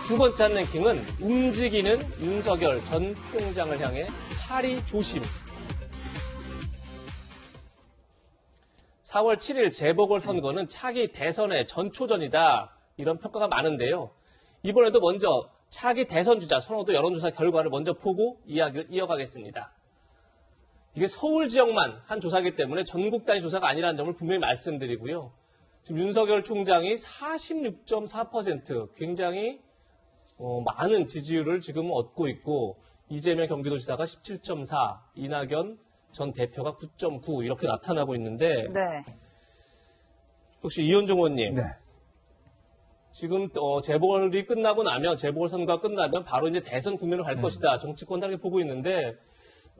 두 번째 한 랭킹은 움직이는 윤석열 전 총장을 향해 파리 조심. 4월 7일 재보궐선거는 차기 대선의 전초전이다. 이런 평가가 많은데요. 이번에도 먼저 차기 대선 주자 선호도 여론조사 결과를 먼저 보고 이야기를 이어가겠습니다. 이게 서울 지역만 한 조사이기 때문에 전국 단위 조사가 아니라는 점을 분명히 말씀드리고요. 지금 윤석열 총장이 46.4% 굉장히 많은 지지율을 지금 얻고 있고 이재명 경기도지사가 17.4, 이낙연 전 대표가 9.9 이렇게 나타나고 있는데 네. 혹시 이현종 의원님 네. 지금 재보궐이 끝나고 나면 재보궐선거가 끝나면 바로 이제 대선 국면으로 갈 것이다. 정치권 다르게 보고 있는데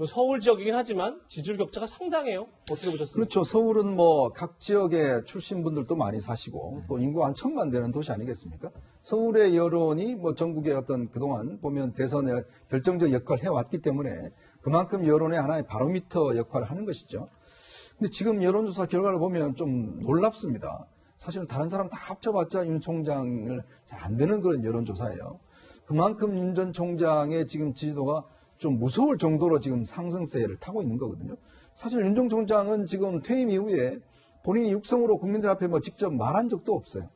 서울 지역이긴 하지만 지지율 격차가 상당해요. 어떻게 보셨습니까? 그렇죠. 서울은 뭐 각 지역의 출신 분들도 많이 사시고 또 인구 한 1,000만 되는 도시 아니겠습니까? 서울의 여론이 뭐 전국의 어떤 그동안 보면 대선에 결정적 역할을 해왔기 때문에 그만큼 여론의 하나의 바로미터 역할을 하는 것이죠. 근데 지금 여론조사 결과를 보면 좀 놀랍습니다. 사실은 다른 사람 다 합쳐봤자 윤 총장을 잘 안 되는 그런 여론조사예요. 그만큼 윤 전 총장의 지금 지지도가 좀 무서울 정도로 지금 상승세를 타고 있는 거거든요. 사실 윤 전 총장은 지금 퇴임 이후에 본인이 육성으로 국민들 앞에 뭐 직접 말한 적도 없어요.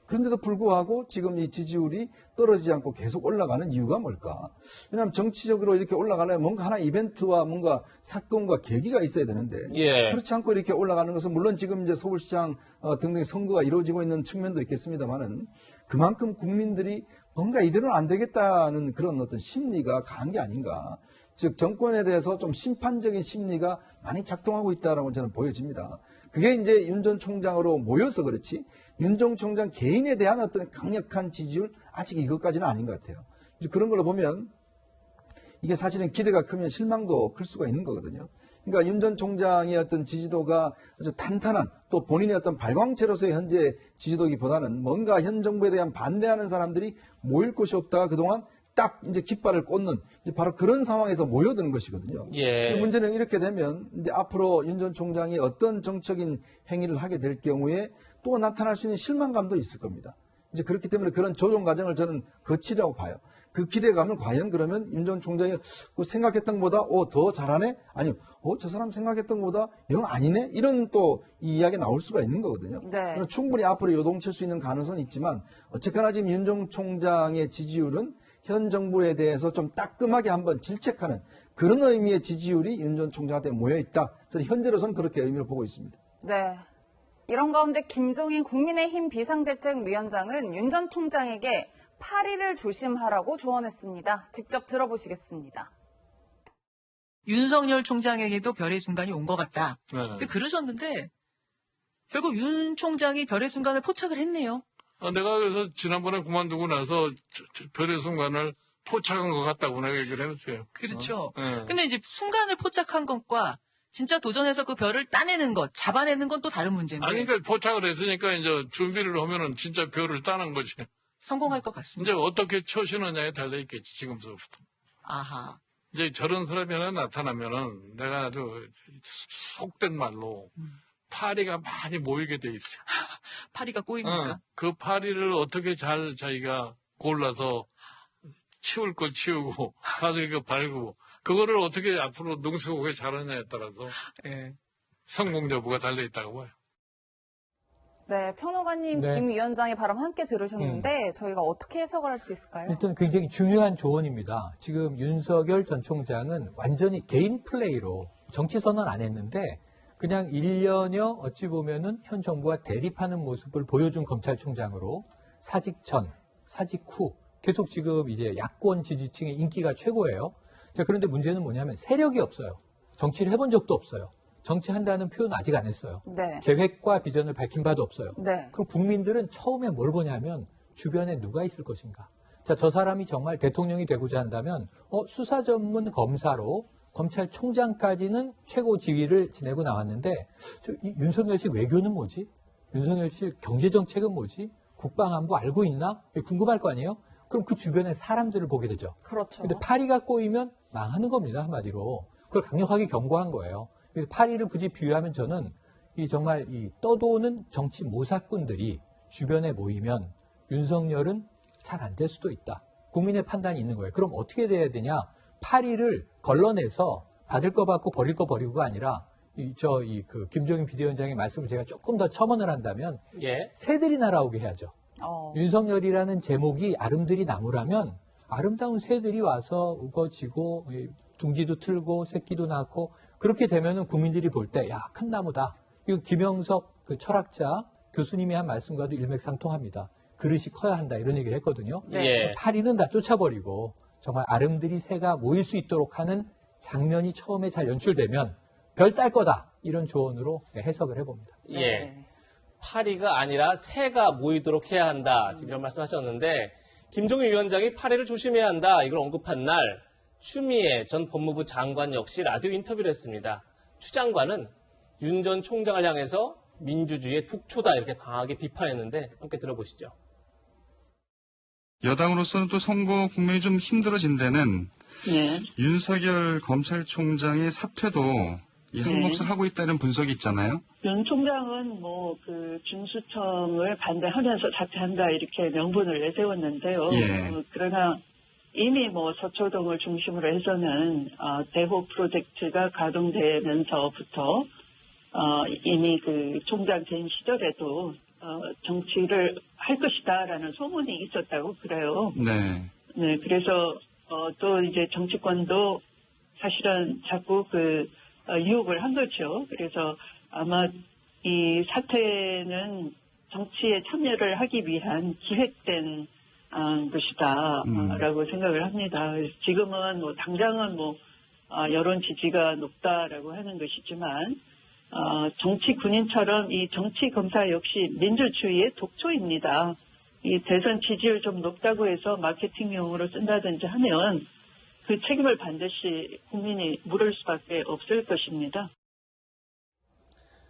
그런데도 불구하고 지금 이 지지율이 떨어지지 않고 계속 올라가는 이유가 뭘까? 왜냐하면 정치적으로 이렇게 올라가려면 뭔가 하나 이벤트와 뭔가 사건과 계기가 있어야 되는데 예. 그렇지 않고 이렇게 올라가는 것은 물론 지금 이제 서울시장 등등의 선거가 이루어지고 있는 측면도 있겠습니다만은 그만큼 국민들이 뭔가 이대로는 안 되겠다는 그런 어떤 심리가 강한 게 아닌가. 즉 정권에 대해서 좀 심판적인 심리가 많이 작동하고 있다라고 저는 보여집니다. 그게 이제 윤 전 총장으로 모여서 그렇지 윤 전 총장 개인에 대한 어떤 강력한 지지율 아직 이것까지는 아닌 것 같아요. 이제 그런 걸로 보면 이게 사실은 기대가 크면 실망도 클 수가 있는 거거든요. 그러니까 윤 전 총장의 어떤 지지도가 아주 탄탄한 또 본인의 어떤 발광체로서의 현재 지지도기보다는 뭔가 현 정부에 대한 반대하는 사람들이 모일 곳이 없다가 그동안 딱 이제 깃발을 꽂는 이제 바로 그런 상황에서 모여드는 것이거든요. 예. 문제는 이렇게 되면 이제 앞으로 윤 전 총장이 어떤 정적인 행위를 하게 될 경우에 또 나타날 수 있는 실망감도 있을 겁니다. 이제 그렇기 때문에 그런 조정 과정을 저는 거치라고 봐요. 그 기대감을 과연 그러면 윤 전 총장이 생각했던 것보다 더 잘하네? 아니요. 저 사람 생각했던 것보다 영 아니네? 이런 또 이 이야기 나올 수가 있는 거거든요. 네. 충분히 앞으로 요동칠 수 있는 가능성은 있지만 어쨌거나 지금 윤 전 총장의 지지율은 현 정부에 대해서 좀 따끔하게 한번 질책하는 그런 의미의 지지율이 윤 전 총장한테 모여있다. 저는 현재로서는 그렇게 의미를 보고 있습니다. 네. 이런 가운데 김종인 국민의힘 비상대책위원장은 윤 전 총장에게 파리를 조심하라고 조언했습니다. 직접 들어보시겠습니다. 윤석열 총장에게도 별의 순간이 온 것 같다. 네. 그러셨는데 결국 윤 총장이 별의 순간을 포착을 했네요. 내가 그래서 지난번에 그만두고 나서 별의 순간을 포착한 것 같다고 내가 얘기를 했어요. 그렇죠. 네. 근데 이제 순간을 포착한 것과 진짜 도전해서 그 별을 따내는 것, 잡아내는 건 또 다른 문제인데. 아니, 그러니까 포착을 했으니까 이제 준비를 하면은 진짜 별을 따는 거지. 성공할 것 같습니다. 이제 어떻게 처신하냐에 달려있겠지, 지금서부터. 아하. 이제 저런 사람이 하나 나타나면은 내가 아주 속된 말로 파리가 많이 모이게 돼 있어. 파리가 꼬입니까? 그 파리를 어떻게 잘 자기가 골라서 치울 걸 치우고 다들 거 발고 그거를 어떻게 앞으로 능숙하게 잘하냐에 따라서 예. 성공 여부가 달려있다고 봐요. 네, 평론가님, 네. 김 위원장의 발언 함께 들으셨는데 저희가 어떻게 해석을 할 수 있을까요? 일단 굉장히 중요한 조언입니다. 지금 윤석열 전 총장은 완전히 개인 플레이로 정치 선언 안 했는데 그냥 1년여 어찌 보면은 현 정부와 대립하는 모습을 보여준 검찰총장으로 사직 전, 사직 후 계속 지금 이제 야권 지지층의 인기가 최고예요. 자, 그런데 문제는 뭐냐면 세력이 없어요. 정치를 해본 적도 없어요. 정치한다는 표현 아직 안 했어요. 네. 계획과 비전을 밝힌 바도 없어요. 네. 그럼 국민들은 처음에 뭘 보냐면 주변에 누가 있을 것인가. 자, 저 사람이 정말 대통령이 되고자 한다면 수사 전문 검사로 검찰총장까지는 최고 지위를 지내고 나왔는데 이 윤석열 씨 외교는 뭐지? 윤석열 씨 경제정책은 뭐지? 국방안보 알고 있나? 궁금할 거 아니에요? 그럼 그 주변에 사람들을 보게 되죠. 그렇죠. 근데 파리가 꼬이면 망하는 겁니다, 한마디로. 그걸 강력하게 경고한 거예요. 그래서 파리를 굳이 비유하면 저는 정말 이 떠도는 정치 모사꾼들이 주변에 모이면 윤석열은 잘 안 될 수도 있다. 국민의 판단이 있는 거예요. 그럼 어떻게 돼야 되냐? 파리를 걸러내서 받을 거 받고 버릴 거 버리고가 아니라 김종인 비대위원장의 말씀을 제가 조금 더 첨언을 한다면 예. 새들이 날아오게 해야죠. 어. 윤석열이라는 제목이 아름드리 나무라면 아름다운 새들이 와서 우거지고 둥지도 틀고 새끼도 낳고 그렇게 되면은 국민들이 볼 때 야, 큰 나무다. 이거 김영석 그 철학자 교수님이 한 말씀과도 일맥상통합니다. 그릇이 커야 한다 이런 얘기를 했거든요. 예. 파리는 다 쫓아버리고 정말 아름드리 새가 모일 수 있도록 하는 장면이 처음에 잘 연출되면 별 딸 거다 이런 조언으로 해석을 해봅니다. 예. 네. 파리가 아니라 새가 모이도록 해야 한다. 지금 이런 말씀하셨는데 김종인 위원장이 파리를 조심해야 한다. 이걸 언급한 날 추미애 전 법무부 장관 역시 라디오 인터뷰를 했습니다. 추 장관은 윤 전 총장을 향해서 민주주의의 독초다 이렇게 강하게 비판했는데 함께 들어보시죠. 여당으로서는 또 선거 국면이 좀 힘들어진 데는 네. 윤석열 검찰총장의 사퇴도 이 한 몫을 하고 있다는 분석이 있잖아요. 윤 총장은 그 준수청을 반대하면서 사퇴한다 이렇게 명분을 내세웠는데요. 예. 그러나 이미 서초동을 중심으로 해서는 대호 프로젝트가 가동되면서부터 이미 그 총장 된 시절에도 정치를 할 것이다라는 소문이 있었다고 그래요. 네. 네, 그래서 또 이제 정치권도 사실은 자꾸 유혹을 한 거죠. 그래서 아마 이 사태는 정치에 참여를 하기 위한 기획된 것이다라고 생각을 합니다. 지금은 당장은 여론 지지가 높다라고 하는 것이지만 정치 군인처럼 이 정치 검사 역시 민주주의의 독초입니다. 이 대선 지지율 좀 높다고 해서 마케팅용으로 쓴다든지 하면 그 책임을 반드시 국민이 물을 수밖에 없을 것입니다.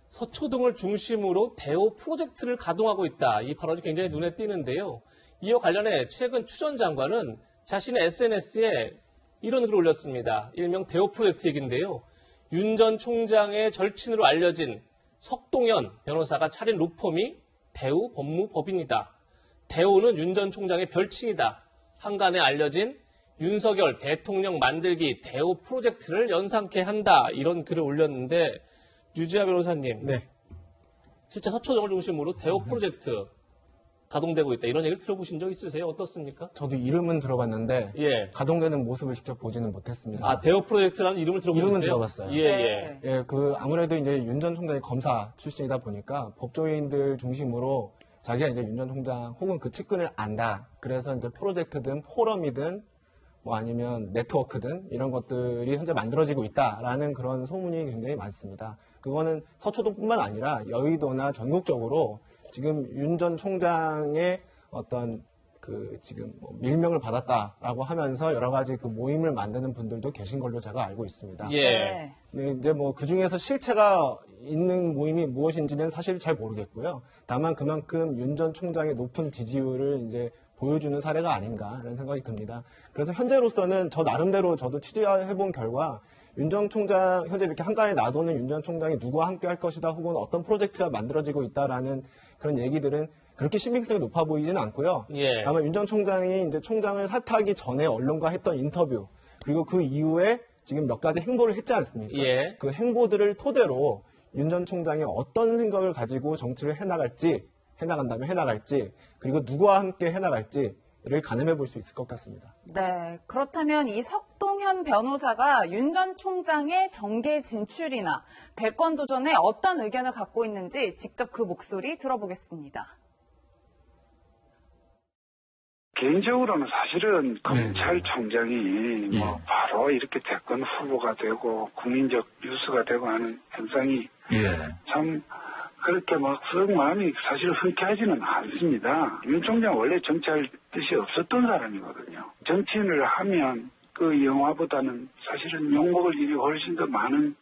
서초동을 중심으로 대호 프로젝트를 가동하고 있다. 이 발언이 굉장히 눈에 띄는데요. 이와 관련해 최근 추 전 장관은 자신의 SNS에 이런 글을 올렸습니다. 일명 대호 프로젝트 얘기인데요. 윤 전 총장의 절친으로 알려진 석동현 변호사가 차린 로펌이 대우 법무법인이다. 대우는 윤 전 총장의 별칭이다. 한간에 알려진 윤석열 대통령 만들기 대우 프로젝트를 연상케 한다. 이런 글을 올렸는데 유지아 변호사님. 네. 실제 서초동을 중심으로 대우 프로젝트 가동되고 있다. 이런 얘기를 들어보신 적 있으세요? 어떻습니까? 저도 이름은 들어봤는데 예. 가동되는 모습을 직접 보지는 못했습니다. 대우 프로젝트라는 이름을 들어보셨어요? 이름은 들어봤어요. 예, 예. 예, 아무래도 이제 윤 전 총장이 검사 출신이다 보니까 법조인들 중심으로 자기가 이제 윤 전 총장 혹은 그 측근을 안다. 그래서 이제 프로젝트든 포럼이든 아니면 네트워크든 이런 것들이 현재 만들어지고 있다라는 그런 소문이 굉장히 많습니다. 그거는 서초동뿐만 아니라 여의도나 전국적으로 지금 윤 전 총장의 어떤 지금 밀명을 받았다라고 하면서 여러 가지 모임을 만드는 분들도 계신 걸로 제가 알고 있습니다. 예. 네, 이제 그 중에서 실체가 있는 모임이 무엇인지는 사실 잘 모르겠고요. 다만 그만큼 윤 전 총장의 높은 지지율을 이제 보여주는 사례가 아닌가라는 생각이 듭니다. 그래서 현재로서는 저 나름대로 저도 취재해본 결과 윤 전 총장 현재 이렇게 한간에 놔두는 윤 전 총장이 누구와 함께 할 것이다 혹은 어떤 프로젝트가 만들어지고 있다라는 그런 얘기들은 그렇게 신빙성이 높아 보이지는 않고요. 예. 다만 윤 전 총장이 이제 총장을 사퇴하기 전에 언론과 했던 인터뷰 그리고 그 이후에 지금 몇 가지 행보를 했지 않습니까? 예. 그 행보들을 토대로 윤 전 총장이 어떤 생각을 가지고 정치를 해나간다면 해나갈지 그리고 누구와 함께 해나갈지를 가늠해 볼 수 있을 것 같습니다. 네. 그렇다면 이 석동현 변호사가 윤 전 총장의 정계 진출이나 대권 도전에 어떤 의견을 갖고 있는지 직접 그 목소리 들어보겠습니다. 개인적으로는 사실은 검찰총장이 네. 바로 이렇게 대권 후보가 되고 국민적 뉴스가 되고 하는 현상이 참 그렇게 그 마음이 사실 흔쾌하지는 않습니다. 윤 총장 원래 정치할 뜻이 없었던 사람이거든요. 정치인을 하면 그 영화보다는 사실은 욕먹을 일이 훨씬 더 많은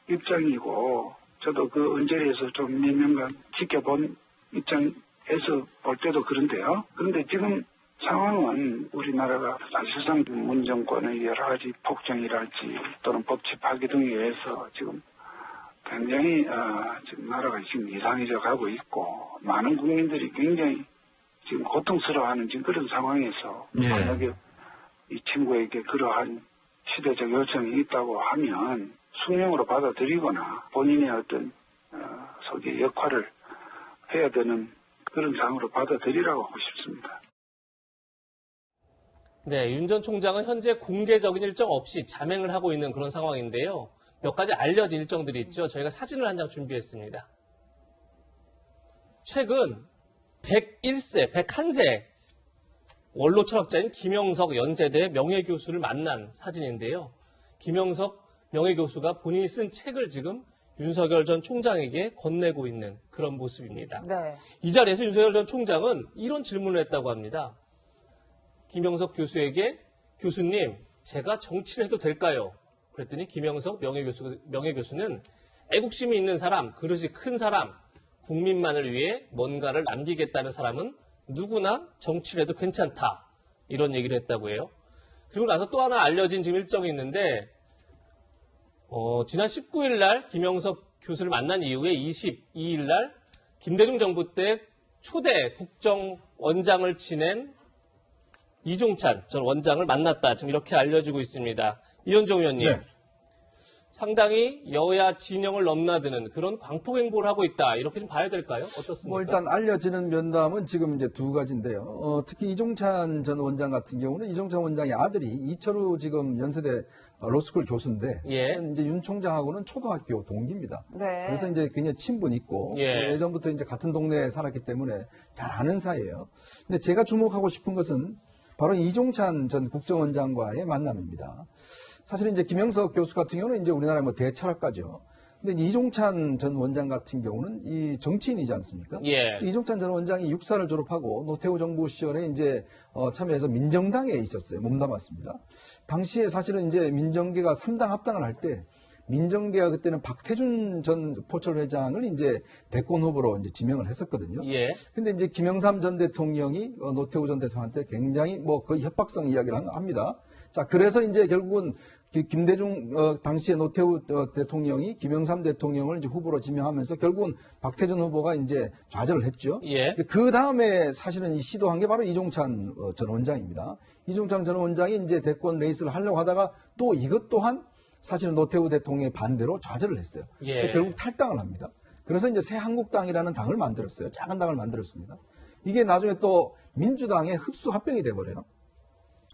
입장이고 저도 그 언저리에서 좀 몇 년간 지켜본 입장에서 볼 때도 그런데요. 그런데 지금 상황은 우리나라가 사실상 문정권의 여러 가지 폭정이랄지 또는 법치 파기 등에 의해서 지금 굉장히 지금 나라가 지금 이상해져 가고 있고 많은 국민들이 굉장히 지금 고통스러워하는 지금 그런 상황에서 만약에 이 친구에게 그러한 시대적 요청이 있다고 하면 숙명으로 받아들이거나 본인의 어떤 속의 역할을 해야 되는 그런 상황으로 받아들이라고 하고 싶습니다. 네, 윤 전 총장은 현재 공개적인 일정 없이 잠행을 하고 있는 그런 상황인데요. 몇 가지 알려진 일정들이 있죠. 저희가 사진을 한 장 준비했습니다. 최근 101세 원로 철학자인 김영석 연세대 명예교수를 만난 사진인데요. 김영석 명예교수가 본인이 쓴 책을 지금 윤석열 전 총장에게 건네고 있는 그런 모습입니다. 네. 이 자리에서 윤석열 전 총장은 이런 질문을 했다고 합니다. 김영석 교수에게 교수님, 제가 정치를 해도 될까요? 그랬더니 김영석 명예교수는 애국심이 있는 사람, 그릇이 큰 사람, 국민만을 위해 뭔가를 남기겠다는 사람은 누구나 정치를 해도 괜찮다. 이런 얘기를 했다고 해요. 그리고 나서 또 하나 알려진 지금 일정이 있는데 지난 19일 날 김영석 교수를 만난 이후에 22일 날 김대중 정부 때 초대 국정원장을 지낸 이종찬 전 원장을 만났다. 지금 이렇게 알려지고 있습니다. 이현종 의원님. 네. 상당히 여야 진영을 넘나드는 그런 광폭행보를 하고 있다. 이렇게 좀 봐야 될까요? 어떻습니까? 뭐 일단 알려지는 면담은 지금 이제 두 가지인데요. 특히 이종찬 전 원장 같은 경우는 이종찬 원장의 아들이 이철우 지금 연세대 로스쿨 교수인데 예. 이제 윤 총장하고는 초등학교 동기입니다. 네. 그래서 이제 굉장히 친분 있고 예. 예전부터 이제 같은 동네에 살았기 때문에 잘 아는 사이예요. 근데 제가 주목하고 싶은 것은 바로 이종찬 전 국정원장과의 만남입니다. 사실 이제 김영석 교수 같은 경우는 이제 우리나라의 뭐 대철학가죠. 근데 이종찬 전 원장 같은 경우는 이 정치인이지 않습니까? 예. 이종찬 전 원장이 육사를 졸업하고 노태우 정부 시절에 이제 참여해서 민정당에 있었어요. 몸담았습니다. 당시에 사실은 이제 민정계가 3당 합당을 할 때 민정계가 그때는 박태준 전 포철회장을 이제 대권 후보로 이제 지명을 했었거든요. 예. 근데 이제 김영삼 전 대통령이 노태우 전 대통령한테 굉장히 뭐 거의 협박성 이야기를 합니다. 자, 그래서 이제 결국은 김대중 당시에 노태우 대통령이 김영삼 대통령을 이제 후보로 지명하면서 결국은 박태준 후보가 이제 좌절을 했죠. 예. 그 다음에 사실은 이 시도한 게 바로 이종찬 전 원장입니다. 이종찬 전 원장이 이제 대권 레이스를 하려고 하다가 또 이것 또한 사실은 노태우 대통령의 반대로 좌절을 했어요. 예. 결국 탈당을 합니다. 그래서 이제 새한국당이라는 당을 만들었어요. 작은 당을 만들었습니다. 이게 나중에 또 민주당의 흡수 합병이 돼버려요.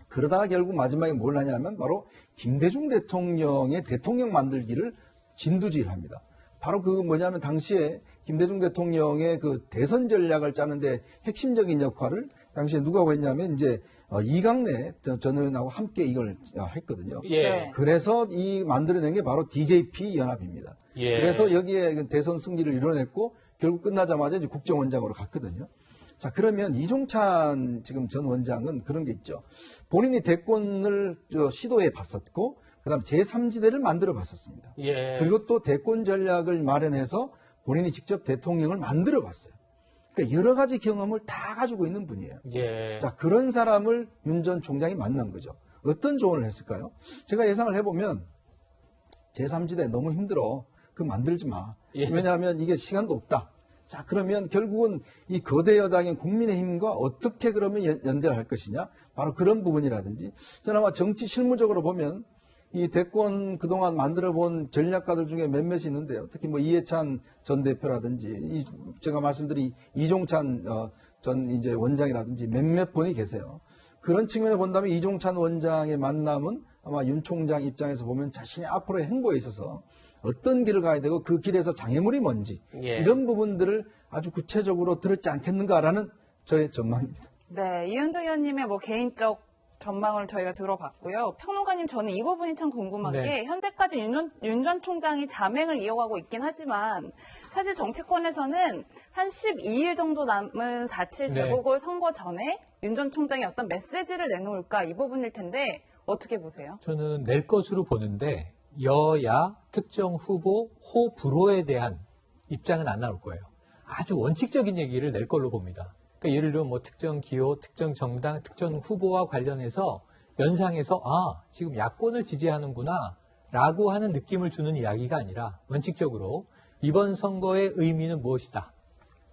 그러다가 결국 마지막에 뭘 하냐면 바로 김대중 대통령의 대통령 만들기를 진두지휘합니다. 바로 그 뭐냐면 당시에 김대중 대통령의 그 대선 전략을 짜는데 핵심적인 역할을 당시에 누가 하고 했냐면 이제 이강래 전 의원하고 함께 이걸 했거든요. 예. 그래서 이 만들어낸 게 바로 DJP 연합입니다. 예. 그래서 여기에 대선 승리를 이뤄냈고 결국 끝나자마자 이제 국정원장으로 갔거든요. 자, 그러면 이종찬 지금 전 원장은 그런 게 있죠. 본인이 대권을 시도해 봤었고, 그 다음 제3지대를 만들어 봤었습니다. 예. 그리고 또 대권 전략을 마련해서 본인이 직접 대통령을 만들어 봤어요. 그러니까 여러 가지 경험을 다 가지고 있는 분이에요. 예. 자, 그런 사람을 윤 전 총장이 만난 거죠. 어떤 조언을 했을까요? 제가 예상을 해보면 제3지대 너무 힘들어. 그거 만들지 마. 예. 왜냐하면 이게 시간도 없다. 자, 그러면 결국은 이 거대 여당인 국민의힘과 어떻게 그러면 연대를 할 것이냐? 바로 그런 부분이라든지. 저는 아마 정치 실무적으로 보면 이 대권 그동안 만들어 본 전략가들 중에 몇몇이 있는데요. 특히 뭐 이해찬 전 대표라든지 제가 말씀드린 이종찬 전 이제 원장이라든지 몇몇 분이 계세요. 그런 측면을 본다면 이종찬 원장의 만남은 아마 윤 총장 입장에서 보면 자신의 앞으로의 행보에 있어서 어떤 길을 가야 되고 그 길에서 장애물이 뭔지 예. 이런 부분들을 아주 구체적으로 들었지 않겠는가라는 저의 전망입니다. 네, 이현정 의원님의 뭐 개인적 전망을 저희가 들어봤고요. 평론가님, 저는 이 부분이 참 궁금한 네. 게 현재까지 윤 전 총장이 자맹을 이어가고 있긴 하지만 사실 정치권에서는 한 12일 정도 남은 4.7 재보궐 선거 전에 윤 전 총장이 어떤 메시지를 내놓을까 이 부분일 텐데 어떻게 보세요? 저는 낼 것으로 보는데 여야 특정 후보 호불호에 대한 입장은 안 나올 거예요. 아주 원칙적인 얘기를 낼 걸로 봅니다. 그러니까 예를 들면 뭐 특정 기호, 특정 정당, 특정 후보와 관련해서 연상해서 지금 야권을 지지하는구나 라고 하는 느낌을 주는 이야기가 아니라 원칙적으로 이번 선거의 의미는 무엇이다.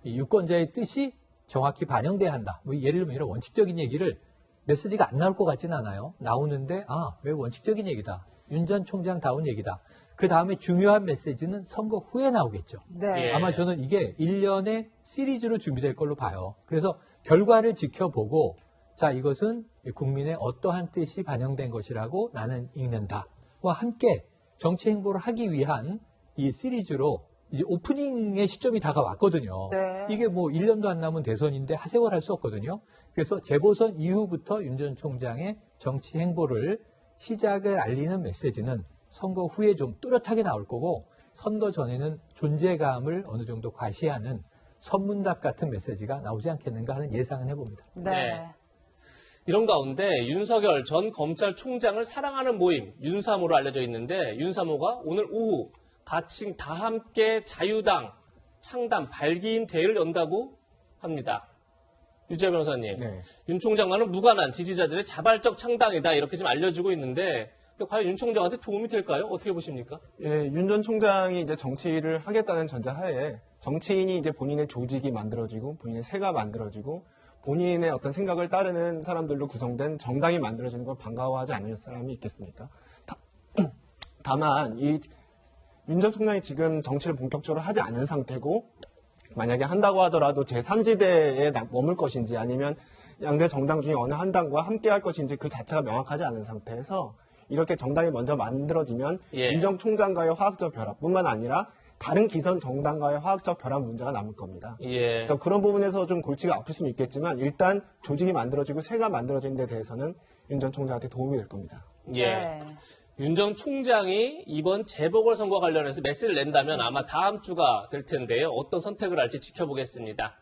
이 유권자의 뜻이 정확히 반영돼야 한다. 뭐 예를 들면 이런 원칙적인 얘기를 메시지가 안 나올 것 같지는 않아요. 나오는데 매우 원칙적인 얘기다. 윤 전 총장다운 얘기다. 그 다음에 중요한 메시지는 선거 후에 나오겠죠. 네. 예. 아마 저는 이게 1년의 시리즈로 준비될 걸로 봐요. 그래서 결과를 지켜보고 자 이것은 국민의 어떠한 뜻이 반영된 것이라고 나는 읽는다와 함께 정치 행보를 하기 위한 이 시리즈로 이제 오프닝의 시점이 다가왔거든요. 네. 이게 뭐 1년도 안 남은 대선인데 하세월 할 수 없거든요. 그래서 재보선 이후부터 윤 전 총장의 정치 행보를 시작을 알리는 메시지는 선거 후에 좀 뚜렷하게 나올 거고 선거 전에는 존재감을 어느 정도 과시하는 선문답 같은 메시지가 나오지 않겠는가 하는 예상은 해봅니다. 네. 네. 이런 가운데 윤석열 전 검찰총장을 사랑하는 모임 윤사모로 알려져 있는데 윤사모가 오늘 오후 가칭 다 함께 자유당 창당 발기인 대회를 연다고 합니다. 유재 변호사님, 네. 윤 총장과는 무관한 지지자들의 자발적 창당이다 이렇게 지금 알려지고 있는데 과연 윤 총장한테 도움이 될까요? 어떻게 보십니까? 예, 윤 전 총장이 이제 정치를 하겠다는 전제하에 정치인이 이제 본인의 조직이 만들어지고 본인의 새가 만들어지고 본인의 어떤 생각을 따르는 사람들로 구성된 정당이 만들어지는 걸 반가워하지 않을 사람이 있겠습니까? 다만 이 윤 전 총장이 지금 정치를 본격적으로 하지 않은 상태고 만약에 한다고 하더라도 제3지대에 머물 것인지 아니면 양대 정당 중에 어느 한 당과 함께 할 것인지 그 자체가 명확하지 않은 상태에서 이렇게 정당이 먼저 만들어지면 예. 윤 전 총장과의 화학적 결합뿐만 아니라 다른 기성 정당과의 화학적 결합 문제가 남을 겁니다. 예. 그래서 그런 부분에서 좀 골치가 아플 수는 있겠지만 일단 조직이 만들어지고 새가 만들어지는 데 대해서는 윤 전 총장한테 도움이 될 겁니다. 예. 네. 윤 전 총장이 이번 재보궐선거 관련해서 메시지를 낸다면 아마 다음 주가 될 텐데요. 어떤 선택을 할지 지켜보겠습니다.